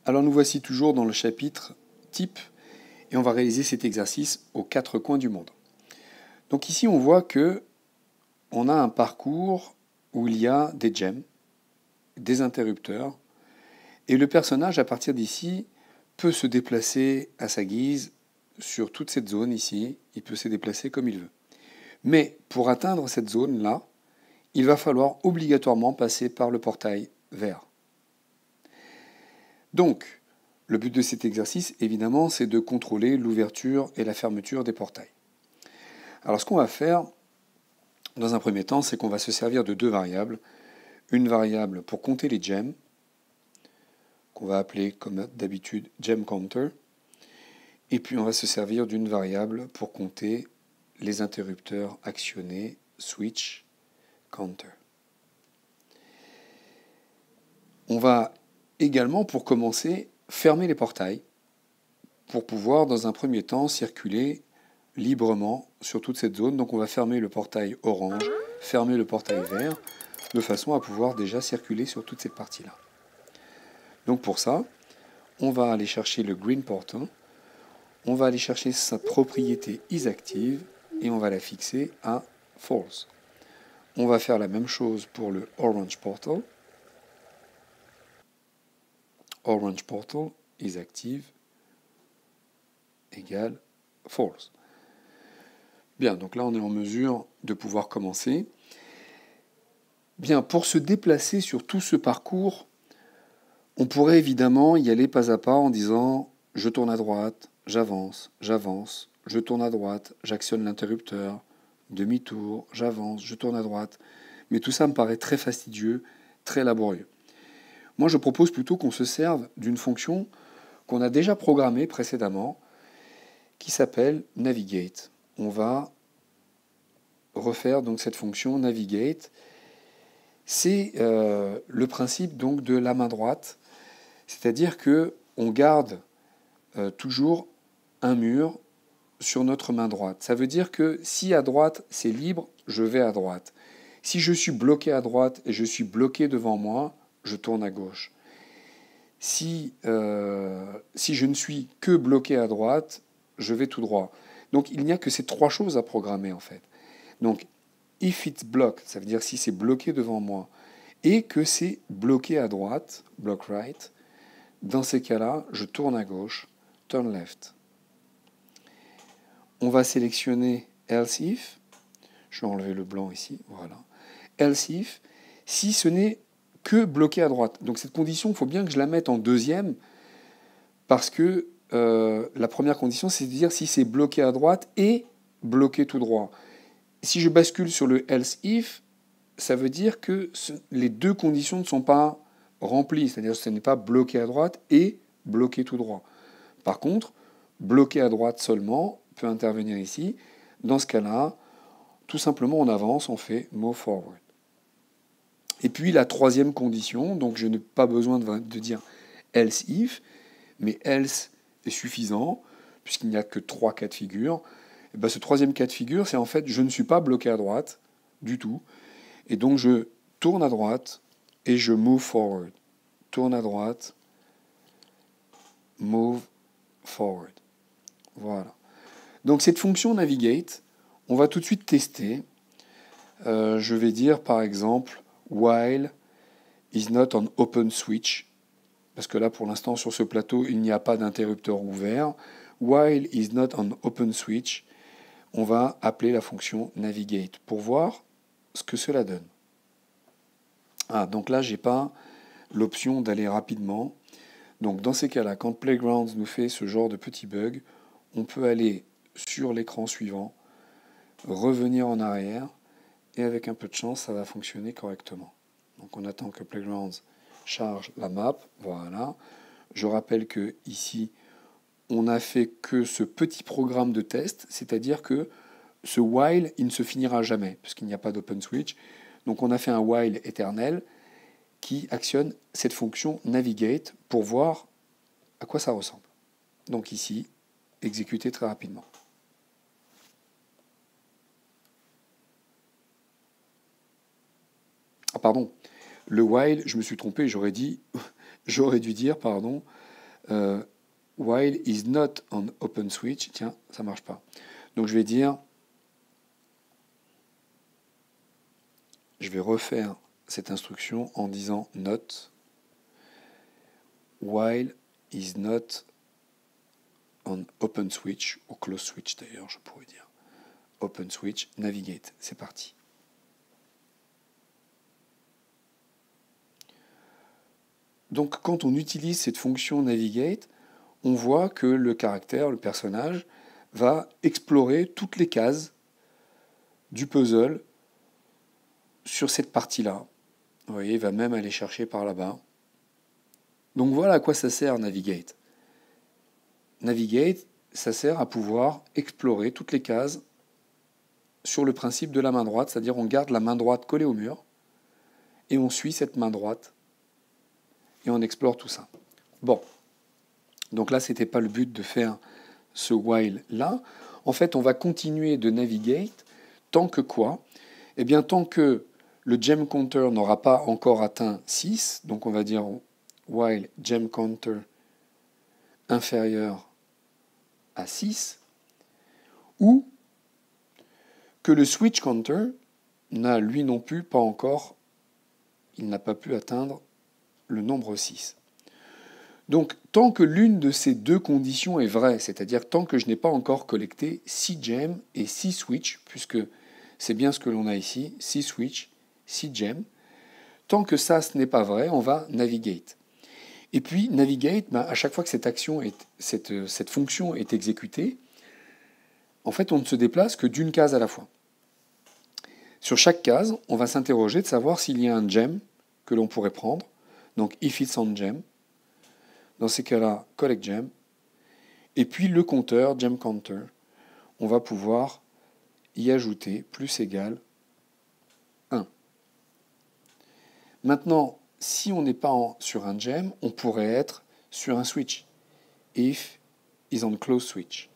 Alors nous voici toujours dans le chapitre type et on va réaliser cet exercice aux quatre coins du monde. Donc ici on voit que on a un parcours où il y a des gems, des interrupteurs, et le personnage à partir d'ici peut se déplacer à sa guise sur toute cette zone ici, il peut se déplacer comme il veut. Mais pour atteindre cette zone-là, il va falloir obligatoirement passer par le portail vert. Donc, le but de cet exercice, évidemment, c'est de contrôler l'ouverture et la fermeture des portails. Alors, ce qu'on va faire, dans un premier temps, c'est qu'on va se servir de deux variables. Une variable pour compter les gems, qu'on va appeler comme d'habitude gem counter, et puis on va se servir d'une variable pour compter les interrupteurs actionnés, switch counter. On va également, pour commencer, fermer les portails pour pouvoir, dans un premier temps, circuler librement sur toute cette zone. Donc on va fermer le portail orange, fermer le portail vert, de façon à pouvoir déjà circuler sur toute cette partie-là. Donc pour ça, on va aller chercher le green portal, on va aller chercher sa propriété isActive et on va la fixer à false. On va faire la même chose pour le orange portal. Orange portal isActive égale false. Bien, donc là on est en mesure de pouvoir commencer. Bien, pour se déplacer sur tout ce parcours, on pourrait évidemment y aller pas à pas en disant je tourne à droite, j'avance, je tourne à droite, j'actionne l'interrupteur, demi-tour, j'avance, je tourne à droite. Mais tout ça me paraît très fastidieux, très laborieux. Moi, je propose plutôt qu'on se serve d'une fonction qu'on a déjà programmée précédemment, qui s'appelle navigate. On va refaire donc cette fonction navigate. C'est le principe donc de la main droite, c'est-à-dire que on garde toujours un mur sur notre main droite. Ça veut dire que si à droite c'est libre, je vais à droite. Si je suis bloqué à droite et je suis bloqué devant moi, je tourne à gauche. Si je ne suis que bloqué à droite, je vais tout droit. Donc il n'y a que ces trois choses à programmer en fait. Donc if it's blocked, ça veut dire si c'est bloqué devant moi, et que c'est bloqué à droite, block right, dans ces cas-là, je tourne à gauche, turn left. On va sélectionner else if, je vais enlever le blanc ici, voilà. Else if, si ce n'est que bloqué à droite. Donc cette condition, il faut bien que je la mette en deuxième, parce que la première condition, c'est de dire si c'est bloqué à droite et bloqué tout droit. Si je bascule sur le else if, ça veut dire que les deux conditions ne sont pas remplies, c'est-à-dire que ce n'est pas bloqué à droite et bloqué tout droit. Par contre, bloqué à droite seulement peut intervenir ici. Dans ce cas-là, tout simplement on avance, on fait move forward. Et puis la troisième condition, donc je n'ai pas besoin de dire else if, mais else est suffisant, puisqu'il n'y a que trois cas de figure. Et bien ce troisième cas de figure, c'est en fait je ne suis pas bloqué à droite du tout. Et donc je tourne à droite et je move forward. Tourne à droite, move forward. Voilà. Donc cette fonction navigate, on va tout de suite tester. Je vais dire par exemple while is not on open switch, parce que là pour l'instant sur ce plateau il n'y a pas d'interrupteur ouvert. While is not on open switch, on va appeler la fonction navigate pour voir ce que cela donne. Ah, donc là j'ai pas l'option d'aller rapidement. Donc dans ces cas-là, quand Playgrounds nous fait ce genre de petit bug, on peut aller sur l'écran suivant, revenir en arrière, et avec un peu de chance, ça va fonctionner correctement. Donc on attend que Playgrounds charge la map, voilà. Je rappelle que ici, on n'a fait que ce petit programme de test, c'est-à-dire que ce while, il ne se finira jamais, puisqu'il n'y a pas d'open switch. Donc on a fait un while éternel qui actionne cette fonction navigate pour voir à quoi ça ressemble. Donc ici, exécuter très rapidement. Ah pardon, le while, je me suis trompé, j'aurais dû dire, pardon, while is not on open switch. Tiens, ça marche pas. Donc je vais dire, je vais refaire cette instruction en disant not while is not on open switch, ou close switch d'ailleurs, je pourrais dire. Open switch, navigate. C'est parti. Donc quand on utilise cette fonction navigate, on voit que le caractère, le personnage, va explorer toutes les cases du puzzle sur cette partie-là. Vous voyez, il va même aller chercher par là-bas. Donc voilà à quoi ça sert navigate. Navigate, ça sert à pouvoir explorer toutes les cases sur le principe de la main droite, c'est-à-dire on garde la main droite collée au mur et on suit cette main droite et on explore tout ça. Bon, donc là, ce n'était pas le but de faire ce while là. En fait, on va continuer de navigate tant que quoi? Eh bien, tant que le gem counter n'aura pas encore atteint 6, donc on va dire while gem counter inférieur à 6, ou que le switch counter n'a lui non plus pas encore, il n'a pas pu atteindre le nombre 6. Donc, tant que l'une de ces deux conditions est vraie, c'est-à-dire tant que je n'ai pas encore collecté 6 gems et 6 switch, puisque c'est bien ce que l'on a ici, 6 switch, 6 gems, tant que ça, ce n'est pas vrai, on va navigate. Et puis, navigate, à chaque fois que cette fonction est exécutée, en fait, on ne se déplace que d'une case à la fois. Sur chaque case, on va s'interroger de savoir s'il y a un gem que l'on pourrait prendre. Donc, if it's on gem. Dans ces cas-là, collect gem. Et puis, le compteur, gem counter, on va pouvoir y ajouter plus égal 1. Maintenant, si on n'est pas sur un gem, on pourrait être sur un switch. If is on close switch.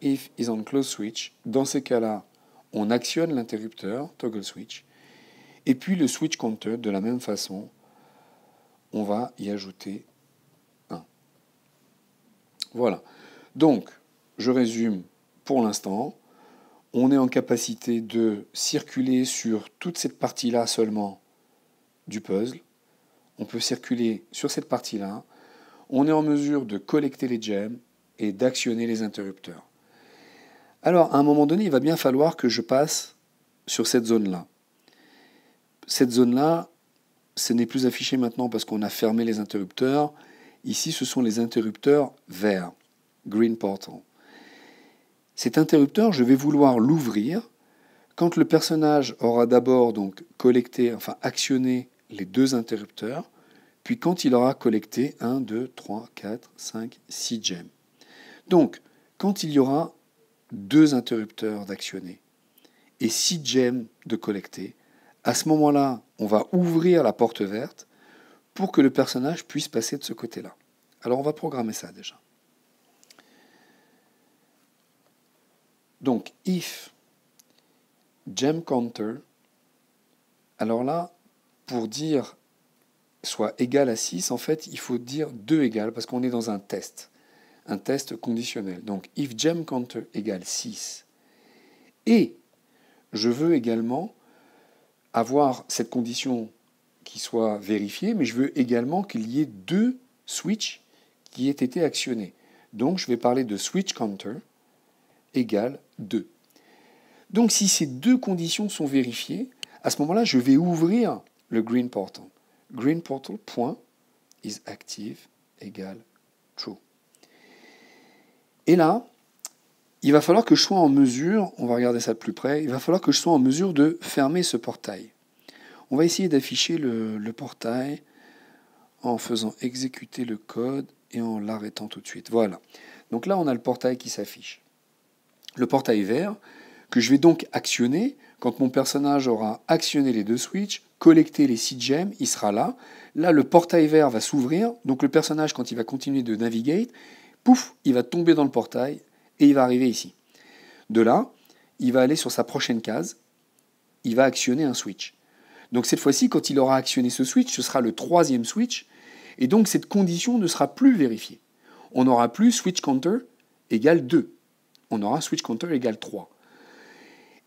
If is on close switch. Dans ces cas-là, on actionne l'interrupteur, toggle switch. Et puis le switch counter, de la même façon, on va y ajouter 1. Voilà. Donc, je résume pour l'instant. On est en capacité de circuler sur toute cette partie-là seulement du puzzle. On peut circuler sur cette partie-là. On est en mesure de collecter les gems et d'actionner les interrupteurs. Alors, à un moment donné, il va bien falloir que je passe sur cette zone-là. Cette zone-là, ce n'est plus affiché maintenant parce qu'on a fermé les interrupteurs. Ici, ce sont les interrupteurs verts, green portal. Cet interrupteur, je vais vouloir l'ouvrir quand le personnage aura d'abord donc collecté, enfin actionné les deux interrupteurs, puis quand il aura collecté 1, 2, 3, 4, 5, 6 gems. Donc, quand il y aura 2 interrupteurs d'actionner et 6 gems de collecter, à ce moment-là, on va ouvrir la porte verte pour que le personnage puisse passer de ce côté-là. Alors, on va programmer ça déjà. Donc, if gem counter, alors là, pour dire soit égal à 6, en fait, il faut dire 2 égales, parce qu'on est dans un test conditionnel. Donc, if gem counter égale 6, et je veux également avoir cette condition qui soit vérifiée, mais je veux également qu'il y ait 2 switches qui aient été actionnés. Donc, je vais parler de switch counter égale 2. Donc, si ces deux conditions sont vérifiées, à ce moment-là, je vais ouvrir le green portal. Green portal point is active égale true. Et là, il va falloir que je sois en mesure, on va regarder ça de plus près, il va falloir que je sois en mesure de fermer ce portail. On va essayer d'afficher le portail en faisant exécuter le code et en l'arrêtant tout de suite. Voilà. Donc là, on a le portail qui s'affiche. Le portail vert, que je vais donc actionner quand mon personnage aura actionné les 2 switches, collecté les 6 gems, il sera là. Là, le portail vert va s'ouvrir, donc le personnage, quand il va continuer de navigate, pouf, il va tomber dans le portail et il va arriver ici. De là, il va aller sur sa prochaine case, il va actionner un switch. Donc cette fois-ci, quand il aura actionné ce switch, ce sera le 3e switch, Et donc cette condition ne sera plus vérifiée. On n'aura plus switch counter égale 2. On aura switch counter égale 3.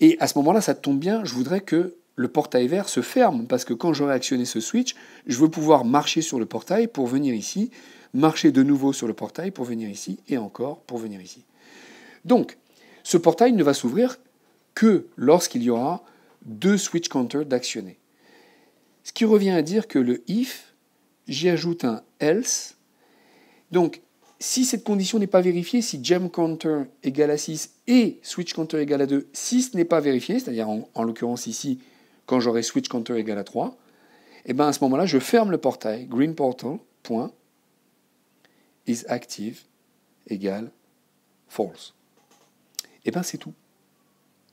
Et à ce moment-là, ça tombe bien, je voudrais que le portail vert se ferme, parce que quand j'aurai actionné ce switch, je veux pouvoir marcher sur le portail pour venir ici, marcher de nouveau sur le portail pour venir ici, et encore pour venir ici. Donc, ce portail ne va s'ouvrir que lorsqu'il y aura 2 switch counters d'actionnés. Ce qui revient à dire que le if, j'y ajoute un else. Donc, si cette condition n'est pas vérifiée, si gem counter égale à 6 et switch counter égale à 2, si ce n'est pas vérifié, c'est-à-dire en l'occurrence ici, quand j'aurai switch counter égale à 3, et bien à ce moment-là, je ferme le portail, green portal, point, is active égale false. Et bien c'est tout.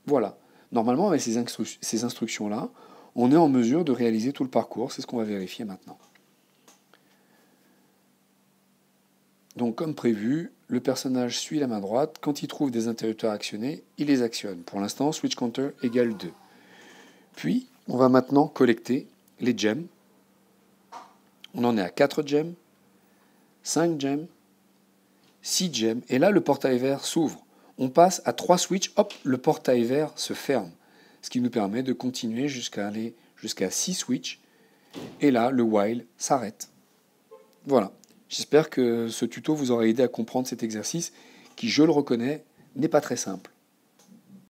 Voilà. Normalement, avec ces instructions-là, on est en mesure de réaliser tout le parcours. C'est ce qu'on va vérifier maintenant. Donc, comme prévu, le personnage suit la main droite. Quand il trouve des interrupteurs actionnés, il les actionne. Pour l'instant, switch counter égale 2. Puis, on va maintenant collecter les gems. On en est à 4 gems, 5 gems, 6 gems. Et là, le portail vert s'ouvre. On passe à 3 switches, hop, le portail vert se ferme. Ce qui nous permet de continuer jusqu'à 6 switches. Et là, le while s'arrête. Voilà. J'espère que ce tuto vous aura aidé à comprendre cet exercice qui, je le reconnais, n'est pas très simple.